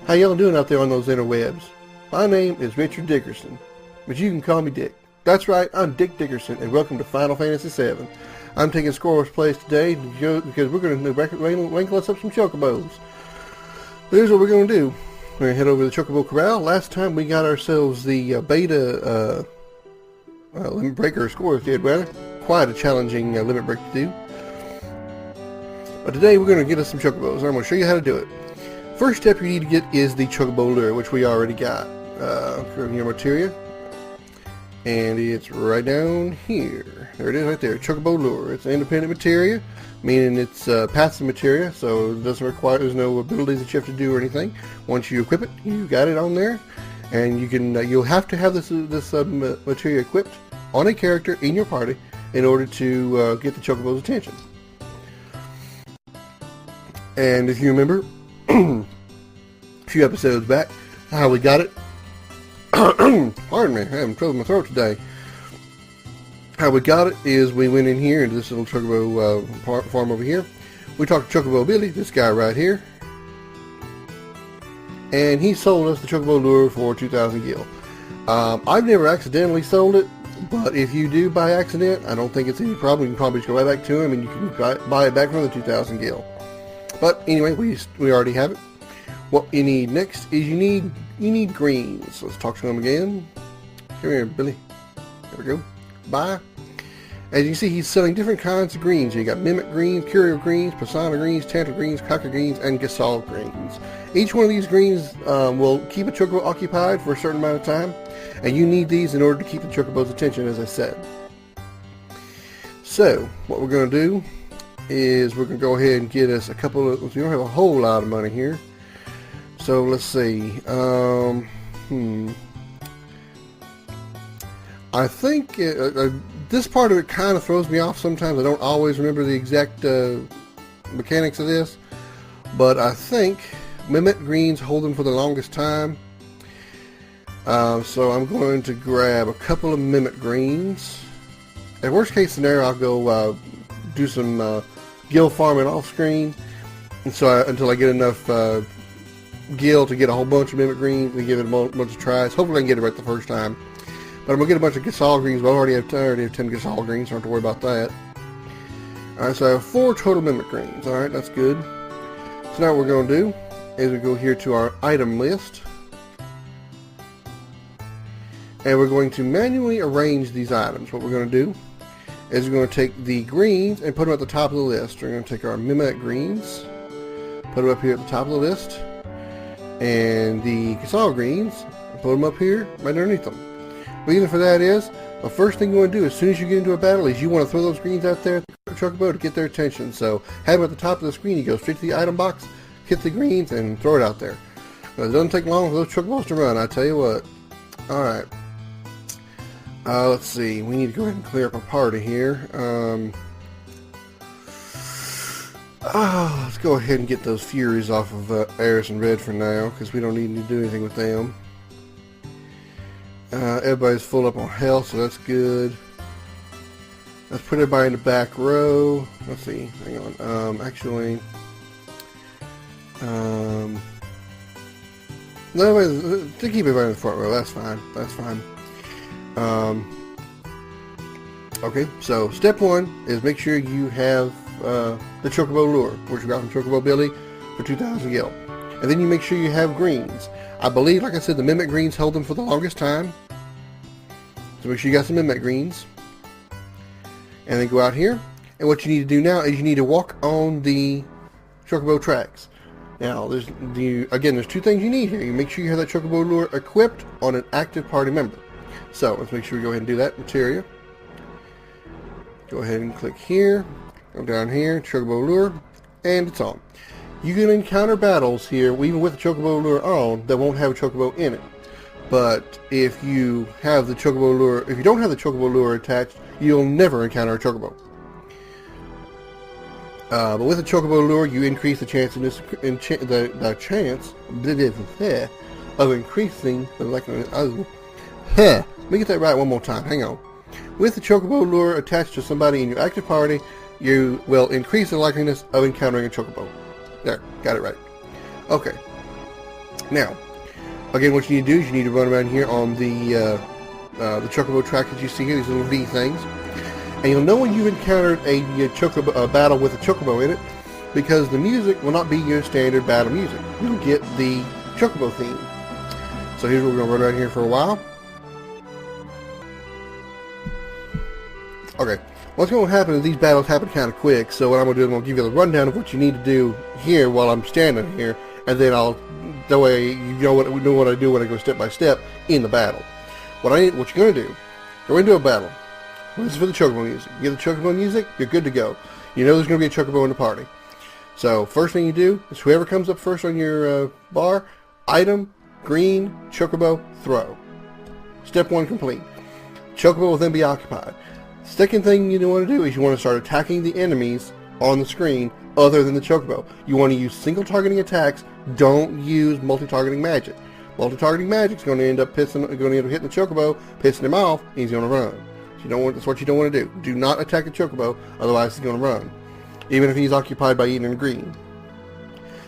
How y'all doing out there on those interwebs? My name is Richard Dickerson, but you can call me Dick. That's right, I'm Dick Dickerson, and welcome to Final Fantasy VII. I'm taking Scoryth's place today because we're going to wrinkle us up some Chocobos. Here's what we're going to do. We're going to head over to the Chocobo Corral. Last time we got ourselves the beta limit breaker, Scoryth did rather. Quite a challenging limit break to do. But today we're going to get us some Chocobos, and I'm going to show you how to do it. First step you need to get is the Chocobo lure, which we already got. From your materia. And it's right down here. There it is right there, Chocobo lure. It's an independent materia, meaning it's passive materia, so it doesn't require, there's no abilities that you have to do or anything. Once you equip it, you got it on there. And you can, you'll have to have this materia equipped on a character in your party in order to get the Chocobo's attention. And if you remember, a few episodes back, how we got it. Pardon me, I'm having trouble with my throat today. How we got it is we went in here into this little Chocobo farm over here. We talked to Chocobo Billy, this guy right here. And he sold us the Chocobo lure for 2,000 gil. I've never accidentally sold it, but if you do by accident, I don't think it's any problem. You can probably just go right back to him and you can buy it back from the 2,000 gil. But anyway, we already have it. What you need next is you need greens. Let's talk to him again. Come here, Billy. There we go. Bye. As you can see, he's selling different kinds of greens. You got Mimic greens, Curio greens, Pisana greens, Tantal greens, Kaka greens, and Gasol greens. Each one of these greens will keep a Chocobo occupied for a certain amount of time, and you need these in order to keep the Chocobo's attention, as I said. So, what we're going to do is we're going to go ahead and get us a couple of, we don't have a whole lot of money here. So let's see. I think this part of it kind of throws me off sometimes. I don't always remember the exact mechanics of this, but I think Mimic greens hold them for the longest time. So I'm going to grab a couple of Mimic greens. At worst case scenario, I'll go do some gil farming off screen, and so until I get enough gil to get a whole bunch of Mimic greens and give it a bunch of tries. Hopefully I can get it right the first time. But I'm going to get a bunch of Gasol greens, but I already have 10 Gasol greens, so I don't have to worry about that. Alright, so I have 4 total Mimic greens. Alright, that's good. So now what we're going to do is we go here to our item list. And we're going to manually arrange these items. What we're going to do is we're going to take the greens and put them at the top of the list. We're going to take our Mimic greens, put them up here at the top of the list. And the Gasol greens, put them up here right underneath them. The reason for that is, the first thing you want to do as soon as you get into a battle is you want to throw those greens out there at the Chocobo to get their attention. So have them at the top of the screen, you go straight to the item box, hit the greens, and throw it out there. But it doesn't take long for those Chocobos to run, I tell you what. Alright. Let's see, we need to go ahead and clear up a party here. Let's go ahead and get those Furies off of Aris and Red for now, because we don't need to do anything with them. Everybody's full up on health, so that's good. Let's put everybody in the back row. Let's see, hang on. Actually, no, to keep everybody in the front row, that's fine. That's fine. Okay, so step 1 is make sure you have the Chocobo lure, which we got from Chocobo Billy for 2,000 gil. And then you make sure you have greens. I believe, like I said, the Mimic greens held them for the longest time. So make sure you got some Mimic greens. And then go out here. And what you need to do now is you need to walk on the Chocobo tracks. Now, there's 2 things you need here. You make sure you have that Chocobo lure equipped on an active party member. So, let's make sure we go ahead and do that. Materia. Go ahead and click here. Go down here, Chocobo lure, and it's on. You can encounter battles here, even with the Chocobo lure on, that won't have a Chocobo in it. But if you have the Chocobo lure, if you don't have the Chocobo lure attached, you'll never encounter a Chocobo. But with the Chocobo lure, you increase the chance of increasing the likelihood. Let me get that right one more time. Hang on. With the Chocobo lure attached to somebody in your active party, you will increase the likeliness of encountering a Chocobo. There, got it right. Okay. Now, again, what you need to do is you need to run around here on the Chocobo track that you see here, these little V things. And you'll know when you've encountered a Chocobo, battle with a Chocobo in it, because the music will not be your standard battle music. You'll get the Chocobo theme. So here's what we're going to run around here for a while. Okay, what's going to happen is these battles happen kind of quick, so what I'm going to do is I'm going to give you the rundown of what you need to do here while I'm standing here, and then that way you know what I do when I go step by step in the battle. What you're going to do, go into a battle. This is for the Chocobo music. You get the Chocobo music, you're good to go. You know there's going to be a Chocobo in the party. So first thing you do is whoever comes up first on your bar, item, green, Chocobo, throw. Step 1 complete. Chocobo will then be occupied. Second thing you want to do is you want to start attacking the enemies on the screen other than the Chocobo. You want to use single targeting attacks. Don't use multi-targeting magic. Multi-targeting magic is going to end up hitting the Chocobo, pissing him off, and he's going to run. So that's what you don't want to do. Do not attack the Chocobo, otherwise he's going to run, even if he's occupied by eating green.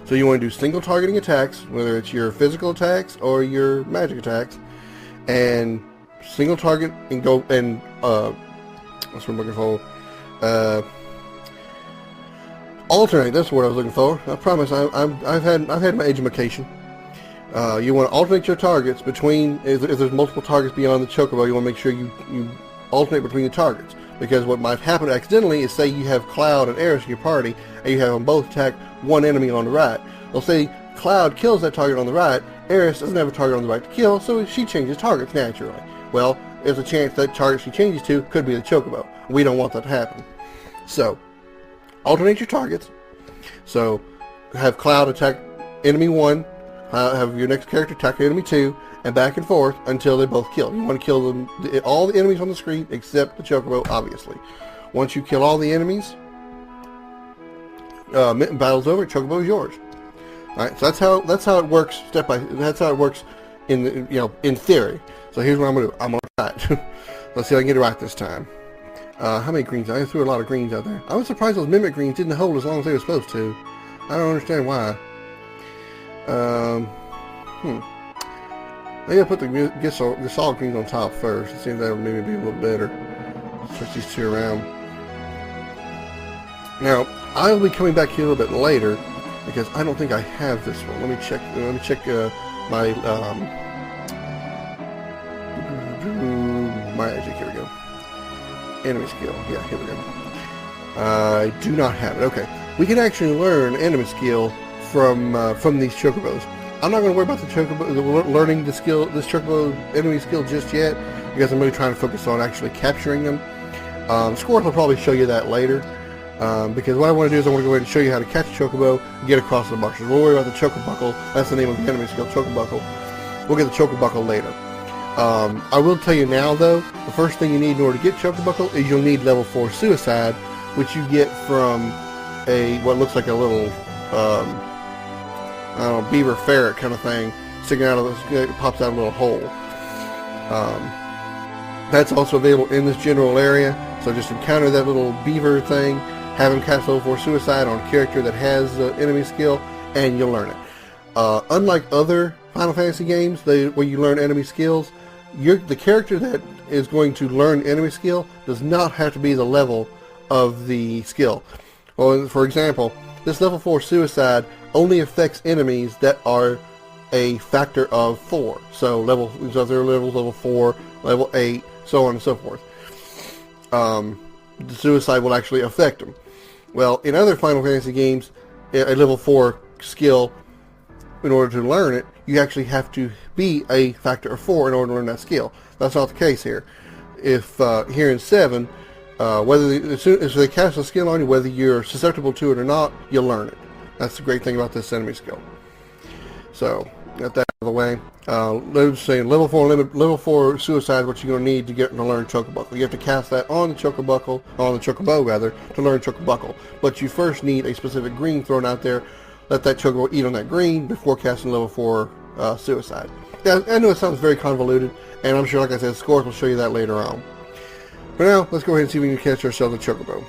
So you want to do single targeting attacks, whether it's your physical attacks or your magic attacks, and single target and go and that's what I'm looking for. Alternate. That's what I was looking for. I promise. I've had my education. You want to alternate your targets between. If there's multiple targets beyond the Chocobo, you want to make sure you alternate between the targets, because what might happen accidentally is, say you have Cloud and Aeris in your party, and you have them both attack one enemy on the right. Well, say Cloud kills that target on the right, Aeris doesn't have a target on the right to kill, so she changes targets naturally. Well, there's a chance that target she changes to could be the Chocobo. We don't want that to happen. So, alternate your targets. So, have Cloud attack enemy 1, have your next character attack enemy 2, and back and forth until they both kill. You want to kill them, all the enemies on the screen except the Chocobo, obviously. Once you kill all the enemies, battle's over. Chocobo is yours. All right, so that's how it works step by. That's how it works in theory. So here's what I'm gonna do. I'm gonna try it. Let's see if I can get it right this time. How many greens? I threw a lot of greens out there. I was surprised those mimic greens didn't hold as long as they were supposed to. I don't understand why. Maybe I'll put the solid greens on top first. It seems that would maybe be a little better. Switch these two around. Now, I will be coming back here a little bit later because I don't think I have this one. Let me check my magic. Here we go. Enemy skill. Yeah, here we go. I do not have it. Okay, we can actually learn enemy skill from these Chocobos. I'm not going to worry about the Chocobo, learning this Chocobo enemy skill just yet, because I'm really trying to focus on actually capturing them. Scoryth will probably show you that later, because what I want to do is I want to go ahead and show you how to catch a Chocobo and get across the marshes. We'll worry about the Chocobuckle. That's the name of the enemy skill, Chocobuckle. We'll get the Chocobuckle later. I will tell you now, though, the first thing you need in order to get Chocobuckle is you'll need level 4 Suicide, which you get from what looks like a little I don't know, beaver ferret kind of thing sticking out of this. It pops out a little hole. That's also available in this general area. So just encounter that little beaver thing, have him cast level 4 Suicide on a character that has enemy skill, and you'll learn it. Unlike other Final Fantasy games where you learn enemy skills, the character that is going to learn enemy skill does not have to be the level of the skill. Well, for example, this level 4 Suicide only affects enemies that are a factor of 4. So other levels, level 4, level 8, so on and so forth. The Suicide will actually affect them. Well, in other Final Fantasy games, a level 4 skill, in order to learn it, you actually have to be a factor of 4 in order to learn that skill. That's not the case here. If here in 7, as soon as they cast a skill on you, whether you're susceptible to it or not, you'll learn it. That's the great thing about this enemy skill. So, got that out of the way. Let's say level 4 Suicide is what you're going to need to learn Chocobuckle. You have to cast that on the Chocobo rather, to learn Chocobuckle. But you first need a specific green thrown out there. Let that Chocobo eat on that green before casting level 4 Suicide. Yeah, I know it sounds very convoluted, and I'm sure, like I said, Scoryth will show you that later on. For now, let's go ahead and see if we can catch ourselves a Chocobo.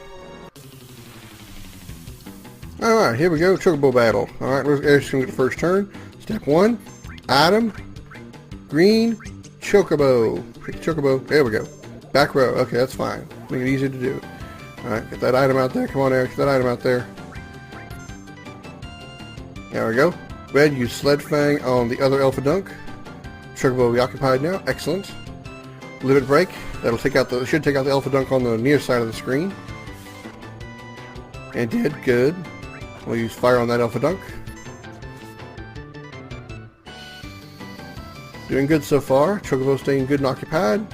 Alright, here we go, Chocobo battle. Alright, Aeris is going to get the first turn. Step 1, Item. Green. Chocobo. Pick Chocobo. There we go. Back row. Okay, that's fine. Make it easy to do. Alright, get that item out there. Come on, Eric. Get that item out there. There we go. Red, use Sled Fang on the other Alpha Dunk. Chocobo will be occupied now. Excellent. Limit Break. That'll take out the should take out the Alpha Dunk on the near side of the screen. And did. Good. We'll use Fire on that Alpha Dunk. Doing good so far. Chocobo staying good and occupied.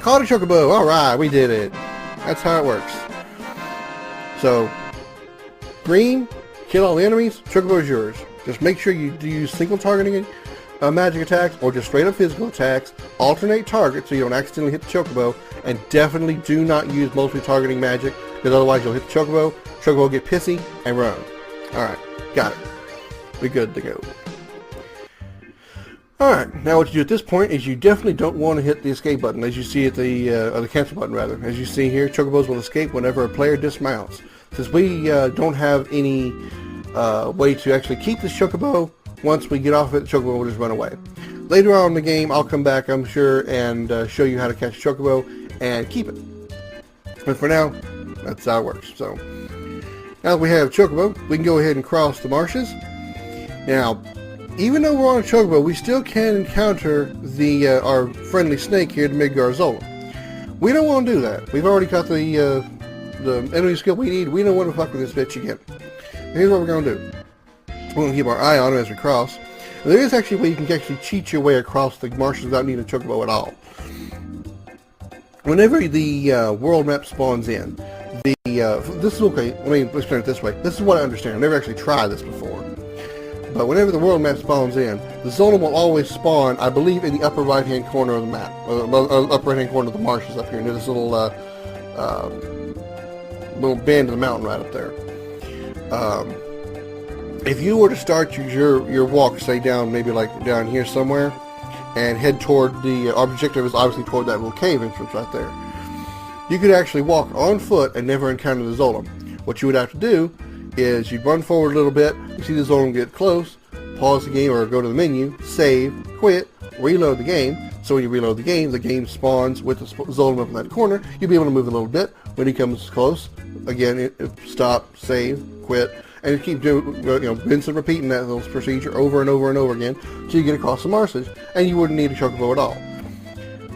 Caught a Chocobo! Alright, we did it. That's how it works. So, green, kill all the enemies, Chocobo is yours. Just make sure you use single targeting magic attacks or just straight up physical attacks. Alternate targets so you don't accidentally hit the Chocobo. And definitely do not use mostly targeting magic because otherwise you'll hit the Chocobo. Chocobo will get pissy and run. Alright, got it. We're good to go. Alright, now what you do at this point is you definitely don't want to hit the escape button, as you see at or the cancel button rather. As you see here, Chocobos will escape whenever a player dismounts. Since we don't have any way to actually keep this Chocobo, once we get off it, the Chocobo will just run away. Later on in the game, I'll come back, I'm sure, and show you how to catch a Chocobo and keep it. But for now, that's how it works. So, now that we have Chocobo, we can go ahead and cross the marshes. Now, even though we're on a Chocobo, we still can encounter the our friendly snake here, the Midgarzola. We don't want to do that. We've already got the enemy skill we need. We don't want to fuck with this bitch again. Here's what we're going to do. We're going to keep our eye on him as we cross. And there is actually a way you can actually cheat your way across the marshes without needing a Chocobo at all. Whenever the world map spawns in, this is okay. Let me explain it this way. This is what I understand. I've never actually tried this before. But whenever the world map spawns in, the Zolam will always spawn, I believe, in the upper right-hand corner of the map. Upper right-hand corner of the marshes up here. Near this little bend of the mountain right up there. If you were to start your walk, say down, maybe like down here somewhere, and head toward the objective is obviously toward that little cave entrance right there. You could actually walk on foot and never encounter the Zolam. What you would have to do is you'd run forward a little bit, you see the Zolam get close, pause the game or go to the menu, save, quit, reload the game. So when you reload the game spawns with the Zolam up in that corner. You'll be able to move a little bit. When he comes close, again, stop, save, quit, and you keep doing, rinse and repeating that little procedure over and over and over again until you get across the marshes, and you wouldn't need a Chocobo at all.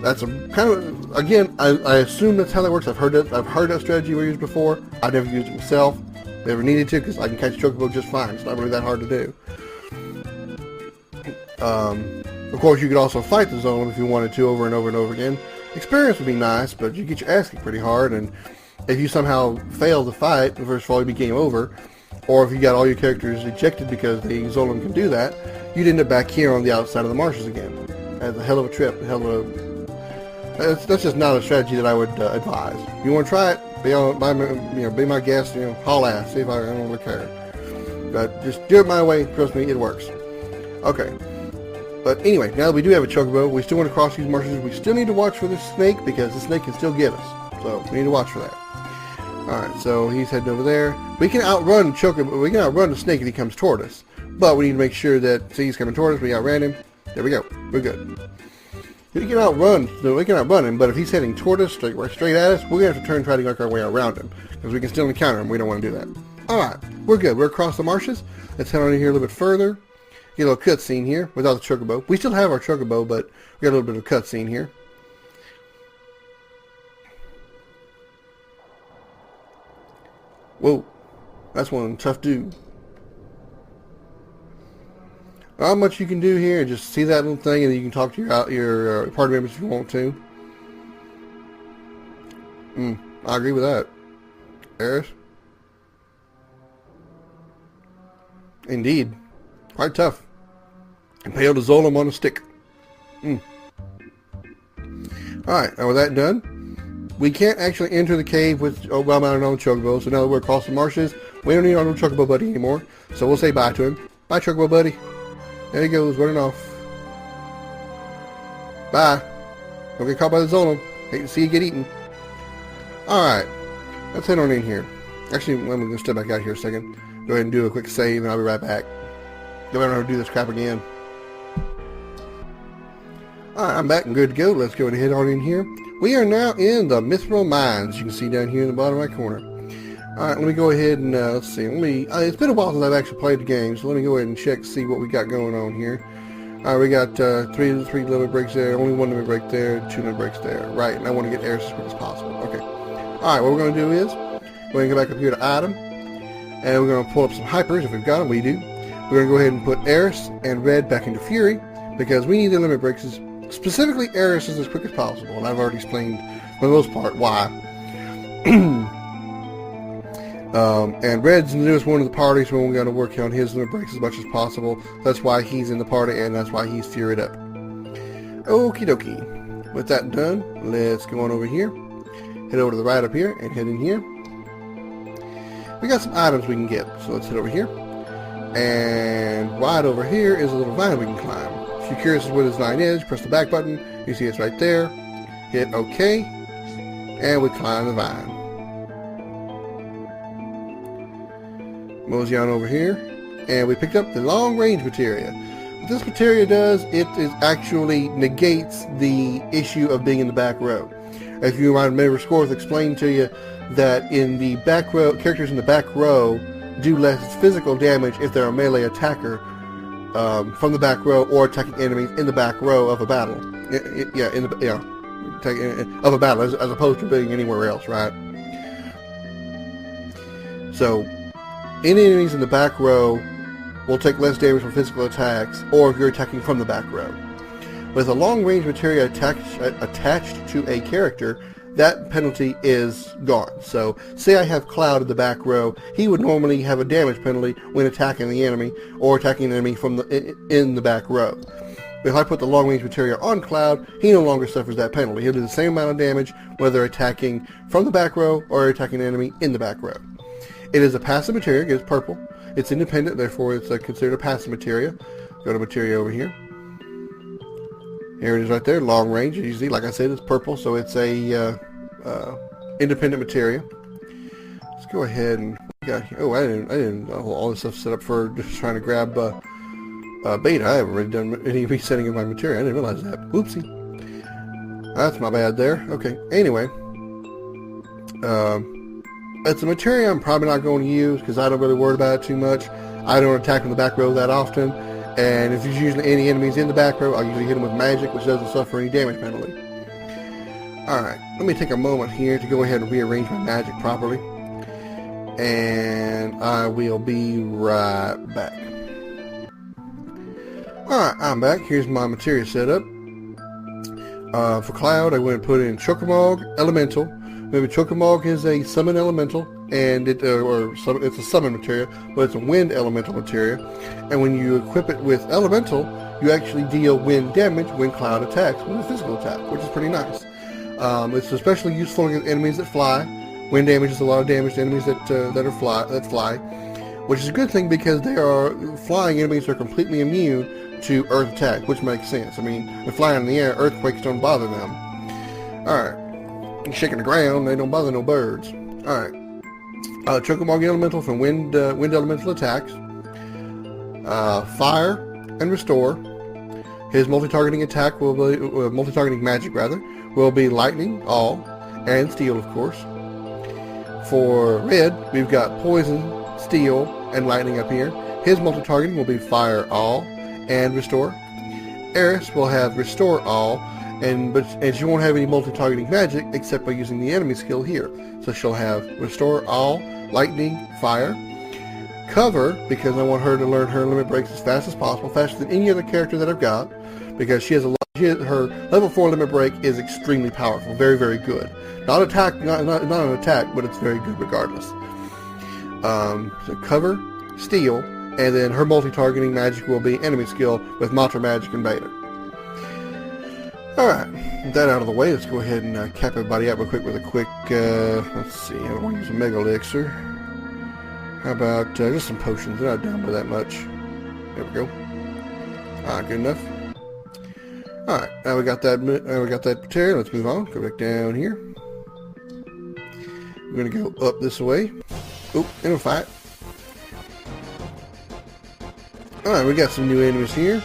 That's a kind of, again, I assume that's how that works. I've heard that strategy we used before. I've never used it myself. Never needed to because I can catch Chocobo just fine. It's not really that hard to do. Of course, you could also fight the Zolam if you wanted to over and over and over again. Experience would be nice, but you get your ass kicked pretty hard, and if you somehow fail the fight, first of all, it'd be game over. Or if you got all your characters ejected because the Zolam can do that, you'd end up back here on the outside of the marshes again. That's a hell of a trip. That's just not a strategy that I would advise. If you want to try it, be my guest, haul ass, see if I don't really care. But just do it my way, trust me, it works. Okay. But anyway, now that we do have a Chocobo, we still want to cross these marshes. We still need to watch for the snake because the snake can still get us. So we need to watch for that. Alright, so he's heading over there. We can outrun Chocobo. We can outrun the snake if he comes toward us. But we need to make sure that, see, he's coming toward us, we outran him. There we go. We're good. We can outrun him, but if he's heading toward us, straight at us, we're going to have to turn and try to work our way around him. Because we can still encounter him. We don't want to do that. Alright, we're good. We're across the marshes. Let's head on in here a little bit further. Get a little cutscene here without the Chocobo. We still have our Chocobo, but we got a little bit of cutscene here. Whoa, that's one tough dude. Not much you can do here. Just see that little thing, and then you can talk to your party members if you want to. I agree with that. Eris? Indeed. Quite tough. Impaled a Zolam on a stick. Alright, now with that done, we can't actually enter the cave with well mounted on Chocobo, so now that we're across the marshes, we don't need our little Chocobo buddy anymore. So we'll say bye to him. Bye, Chocobo buddy. There he goes, running off. Bye. Don't get caught by the Zolam. Hate to see you get eaten. Alright, let's head on in here. Actually, I'm going to step back out here a second. Go ahead and do a quick save, and I'll be right back. Don't ever do this crap again. Alright, I'm back and good to go. Let's go ahead on in here. We are now in the Mithril Mines. You can see down here in the bottom right corner. Alright, let me go ahead and, let's see. It's been a while since I've actually played the game, so let me go ahead and check to see what we got going on here. Alright, we got three limit breaks there, only one limit break there, 2 limit breaks there. Right, and I want to get Eris as quick as possible. Okay. Alright, what we're going to do is, we're going to go back up here to Item, and we're going to pull up some hypers if we've got them. We do. We're going to go ahead and put Eris and Red back into Fury, because we need the limit breaks, specifically Eris, as quick as possible, and I've already explained, for the most part, why. And Red's the newest one of the party, so we're going to work on his limit breaks as much as possible. That's why he's in the party, and that's why he's Furied up. Okie dokie. With that done, let's go on over here. Head over to the right up here, and head in here. We got some items we can get, so let's head over here. And right over here is a little vine we can climb. If you're curious as to what this vine is, press the back button. You see it's right there. Hit OK, and we climb the vine. Mosey on over here, and we picked up the long range materia. What this materia does, it actually negates the issue of being in the back row. If you might remember, Scoryth explained to you that in the back row, characters in the back row do less physical damage if they're a melee attacker from the back row or attacking enemies in the back row of a battle. Of a battle, as opposed to being anywhere else, right? So, any enemies in the back row will take less damage from physical attacks, or if you're attacking from the back row. With a long-range materia attached to a character, that penalty is gone. So, say I have Cloud in the back row, he would normally have a damage penalty when attacking the enemy, or attacking an enemy from in the back row. If I put the long-range materia on Cloud, he no longer suffers that penalty. He'll do the same amount of damage whether attacking from the back row or attacking an enemy in the back row. It is a passive materia. It's purple. It's independent, therefore it's considered a passive materia. Go to materia over here. Here it is right there, long range. Usually, like I said, it's purple, so it's a independent materia. Let's go ahead and got here. Oh, I didn't all this stuff set up for just trying to grab beta. I haven't really done any resetting of my materia. I didn't realize that. Whoopsie. That's my bad there. Okay. Anyway, it's a materia I'm probably not going to use because I don't really worry about it too much. I don't attack from the back row that often, and if there's usually any enemies in the back row, I'll usually hit them with magic, which doesn't suffer any damage penalty. Alright, let me take a moment here to go ahead and rearrange my magic properly, and I will be right back. Alright, I'm back. Here's my materia setup. For Cloud, I went and put in Chocobog Elemental. Maybe Chocobog is a summon elemental, and it's a summon materia, but it's a wind elemental materia. And when you equip it with elemental, you actually deal wind damage when Cloud attacks with a physical attack, which is pretty nice. It's especially useful against enemies that fly. Wind damage is a lot of damage to enemies that fly, which is a good thing because they are flying enemies are completely immune to earth attack, which makes sense. I mean, they're flying in the air, earthquakes don't bother them. Alright. Shaking the ground, they don't bother no birds. Alright. Chocobog Elemental from wind elemental attacks. Fire and Restore. His multi-targeting attack will be, multi-targeting magic rather, will be Lightning, All, and Steel of course. For Red, we've got Poison, Steel, and Lightning up here. His multi-targeting will be Fire, All, and Restore. Eris will have Restore All, and she won't have any multi-targeting magic except by using the enemy skill here. So she'll have Restore All, Lightning, Fire. Cover, because I want her to learn her limit breaks as fast as possible, faster than any other character that I've got, because her level 4 limit break is extremely powerful, very, very good. Not an attack, but it's very good regardless. So Cover, Steel, and then her multi-targeting magic will be enemy skill with Mantra Magic and Beta. Alright, with that out of the way, let's go ahead and cap everybody out real quick with a quick, let's see, I don't want to use a Mega Elixir. How about just some potions? They're not down by that much. There we go. Alright, good enough. Alright, now we got that material. Let's move on. Go back down here. We're going to go up this way. Oop, in a fight. Alright, we got some new enemies here.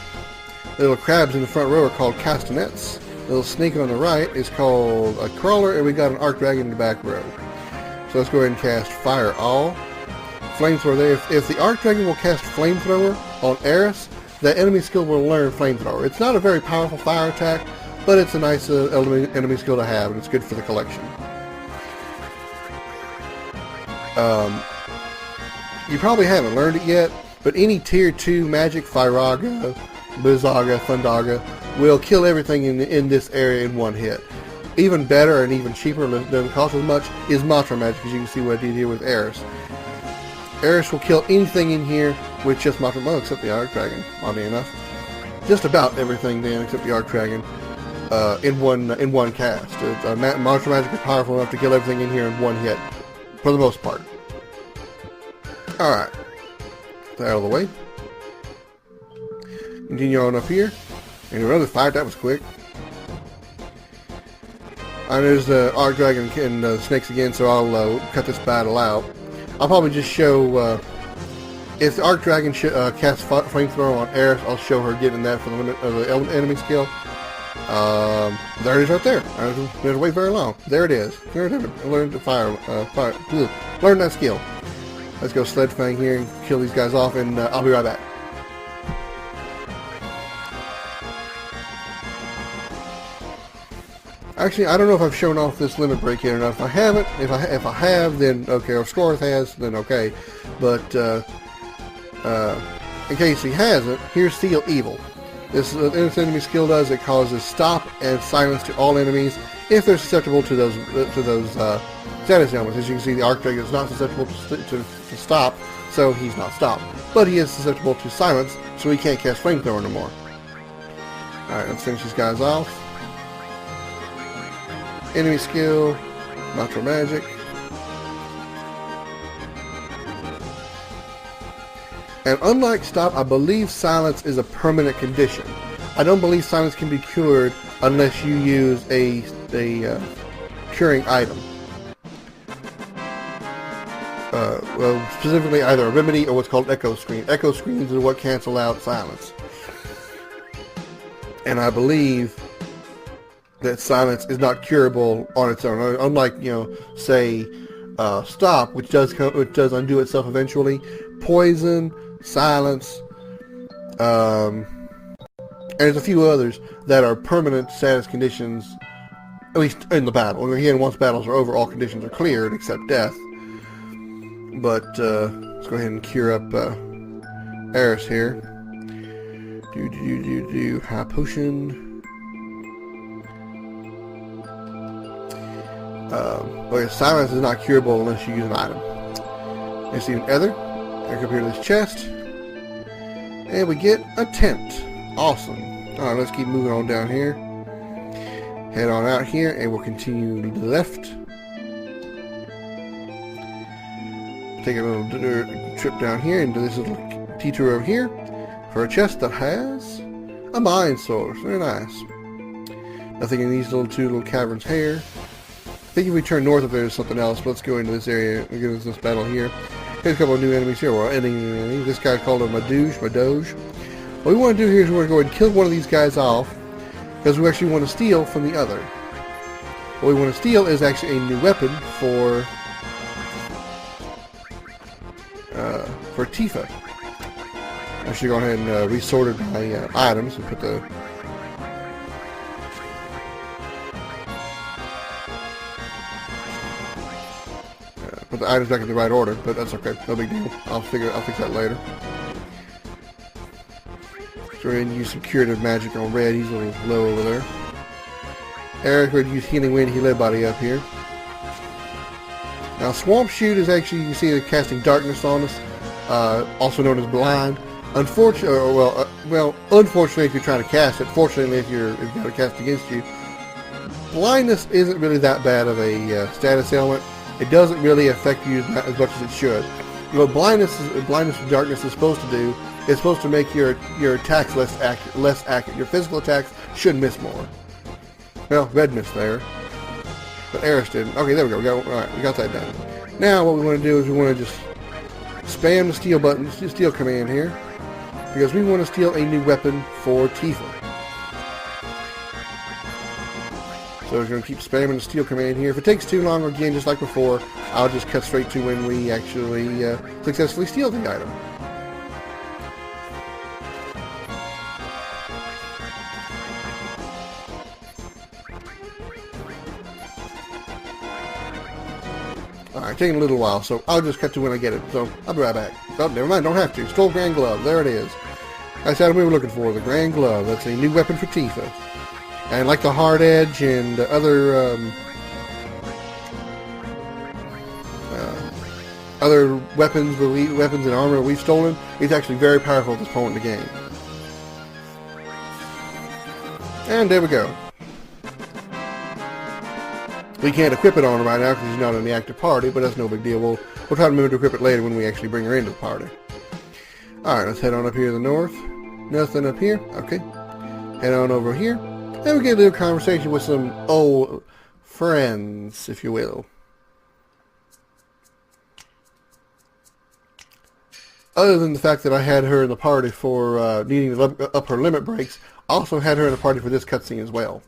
little crabs in the front row are called castanets. The little snake on the right is called a crawler, and we got an arc dragon in the back row. So let's go ahead and cast Fire All. Flamethrower there. If the arc dragon will cast Flamethrower on Eris, that enemy skill will learn Flamethrower. It's not a very powerful fire attack, but it's a nice enemy skill to have, and it's good for the collection. You probably haven't learned it yet, but any tier 2 magic, Firaga, Blizzaga, Thundaga, will kill everything in this area in one hit. Even better and even cheaper, doesn't cost as much, is Mantra Magic, as you can see what I did here with Eris. Eris will kill anything in here with just Mantra Magic, except the Arc Dragon, oddly enough. Just about everything then, except the Arc Dragon, in one cast. Mantra Magic is powerful enough to kill everything in here in one hit, for the most part. Alright, that out of the way. Continue on up here. And another fight, that was quick. And there's the Arc Dragon and snakes again, so I'll cut this battle out. I'll probably just show, if the Arc Dragon casts Flamethrower on Eris, I'll show her getting that for the limit of the enemy skill. There it is right there. I didn't wait very long. There it is. Learn to learn that skill. Let's go Sled Fang here and kill these guys off, and I'll be right back. Actually, I don't know if I've shown off this limit break yet or not. If I haven't, if I have, then okay. Or Scoryth has, then okay. But in case he hasn't, here's Seal Evil. This enemy skill does, it causes stop and silence to all enemies if they're susceptible to those status elements. As you can see, the Arc Dragon is not susceptible to stop, so he's not stopped. But he is susceptible to silence, so he can't cast Flamethrower no more. Alright, let's finish these guys off. Enemy skill, Mantra Magic. And unlike stop, I believe silence is a permanent condition. I don't believe silence can be cured unless you use a curing item. Well, specifically either a remedy or what's called echo screen. Echo screens are what cancel out silence. And I believe that silence is not curable on its own. Unlike, say, stop, which does undo itself eventually. Poison, silence, and there's a few others that are permanent status conditions, at least in the battle. Again, once battles are over, all conditions are cleared except death. But let's go ahead and cure up Eris here. High potion. Okay, silence is not curable unless you use an item. Let's see an Ether. Back up here to this chest. And we get a tent. Awesome. Alright, let's keep moving on down here. Head on out here, and we'll continue to the left. Take a little trip down here into this little detour over here for a chest that has a mine source. Very nice. Nothing in these two little caverns here. I think if we turn north up there, there's something else. But let's go into this area and get into this battle here. Here's a couple of new enemies here. Well, this guy called a Madoge. What we want to do here is we're going to go ahead and kill one of these guys off, because we actually want to steal from the other. What we want to steal is actually a new weapon for Tifa. I should go ahead and resorted my items and put the items back in the right order, but that's okay. No big deal. I'll fix that later. So we're going to use some curative magic on Red. He's a little low over there. Eric would use Healing Wind. He led body up here. Now Swamp Shoot is actually, you can see it casting darkness on us, also known as blind. Unfortunately, unfortunately if you're trying to cast it. Fortunately if you've got it cast against you. Blindness isn't really that bad of a status element. It doesn't really affect you as much as it should. What blindness and darkness is supposed to do is supposed to make your attacks less accurate. Your physical attacks should miss more. Well, Red missed there, but Eris didn't. Okay, there we go. We got that done. Now what we want to do is we want to just spam the steal button, the steal command here, because we want to steal a new weapon for Tifa. So we're going to keep spamming the steal command here. If it takes too long, again, just like before, I'll just cut straight to when we actually successfully steal the item. Alright, taking a little while, so I'll just cut to when I get it. So, I'll be right back. Oh, never mind, don't have to. Stole Grand Glove. There it is. That's what we were looking for, the Grand Glove. That's a new weapon for Tifa. And like the Hard Edge and other weapons and armor we've stolen, it's actually very powerful at this point in the game. And there we go. We can't equip it on her right now because she's not in the active party, but that's no big deal. We'll try to move to equip it later when we actually bring her into the party. Alright, let's head on up here to the north. Nothing up here. Okay. Head on over here. And we get a little conversation with some old friends, if you will. Other than the fact that I had her in the party for needing to up her limit breaks, I also had her in the party for this cutscene as well.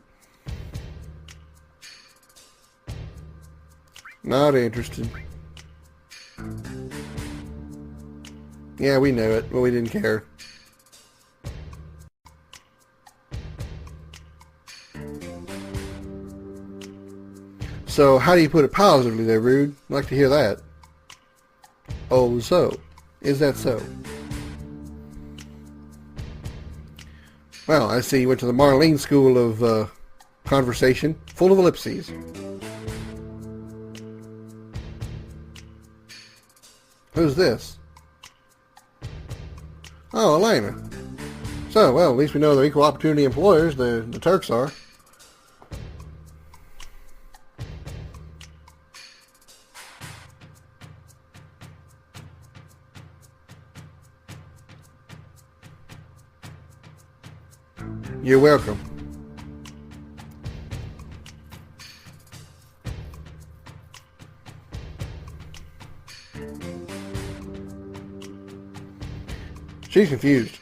Not interested. Yeah, we knew it, but we didn't care. So, how do you put it positively there, Rude? I'd like to hear that. Oh, so. Is that so? Well, I see you went to the Marlene School of Conversation, full of ellipses. Who's this? Oh, Elena. So, well, at least we know they're equal opportunity employers, the Turks are. You're welcome. She's confused.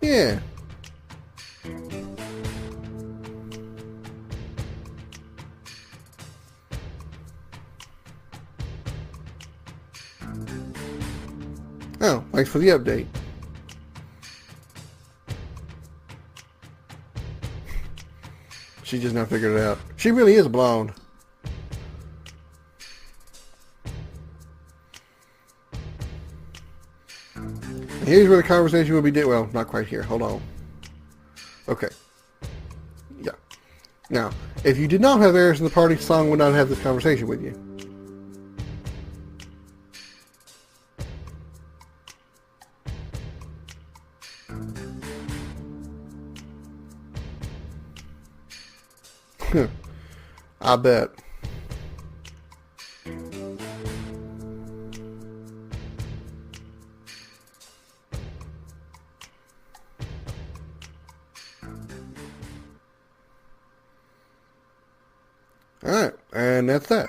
Yeah. Oh, thanks for the update. She just now figured it out. She really is blonde. Here's where the conversation will be. Well, not quite here. Hold on. Okay. Yeah. Now, if you did not have Eris in the party, Song would not have this conversation with you. I bet. Alright, and that's that.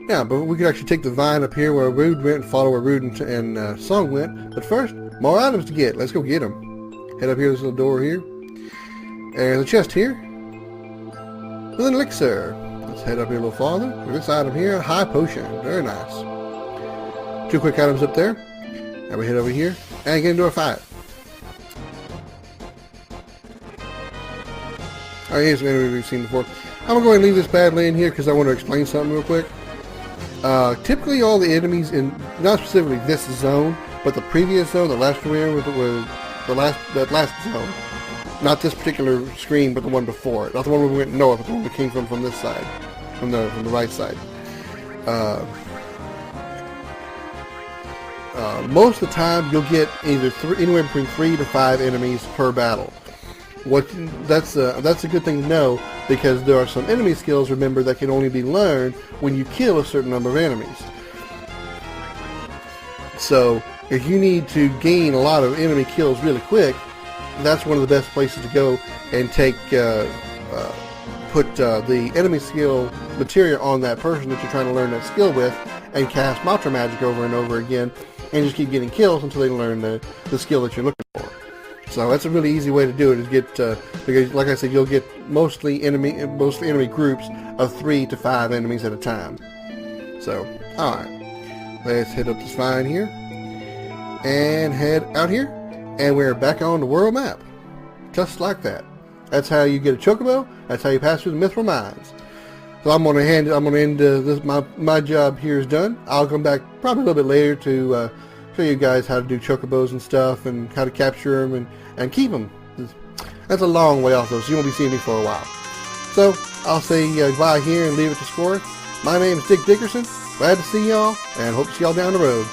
Now, but we could actually take the vine up here where Rude went and follow where Rude and Song went. But first, more items to get. Let's go get them. Head up here, this little door here. There's a chest here. With an elixir. Let's head up here a little farther. With this item here, a high potion. Very nice. 2 quick items up there. Now we head over here and get into a fight. Alright, here's an enemy we've seen before. I'm going to go ahead and leave this badly in here because I want to explain something real quick. Typically all the enemies in, not specifically this zone, but the previous zone, the last one we were in, that last zone. Not this particular screen, but the one before it. Not the one we went north, but the one we came from this side. From the right side. Most of the time, you'll get either anywhere between 3 to 5 enemies per battle. That's a good thing to know, because there are some enemy skills, remember, that can only be learned when you kill a certain number of enemies. So, if you need to gain a lot of enemy kills really quick, that's one of the best places to go and take put the enemy skill material on that person that you're trying to learn that skill with, and cast mantra magic over and over again, and just keep getting kills until they learn the skill that you're looking for. So that's a really easy way to do it. Is get because, like I said, you'll get mostly enemy groups of 3 to 5 enemies at a time. So, all right, let's head up this vine here and head out here, and we're back on the world map, just like that. That's how you get a chocobo. That's how you pass through the mithril mines. So I'm gonna end this. My job here is done. I'll come back probably a little bit later to show you guys how to do chocobos and stuff, and how to capture them and keep them. That's a long way off though, so you won't be seeing me for a while. So I'll say goodbye here and leave it to Scoryth. My name is Dick Dickerson. Glad to see y'all, and hope to see y'all down the road.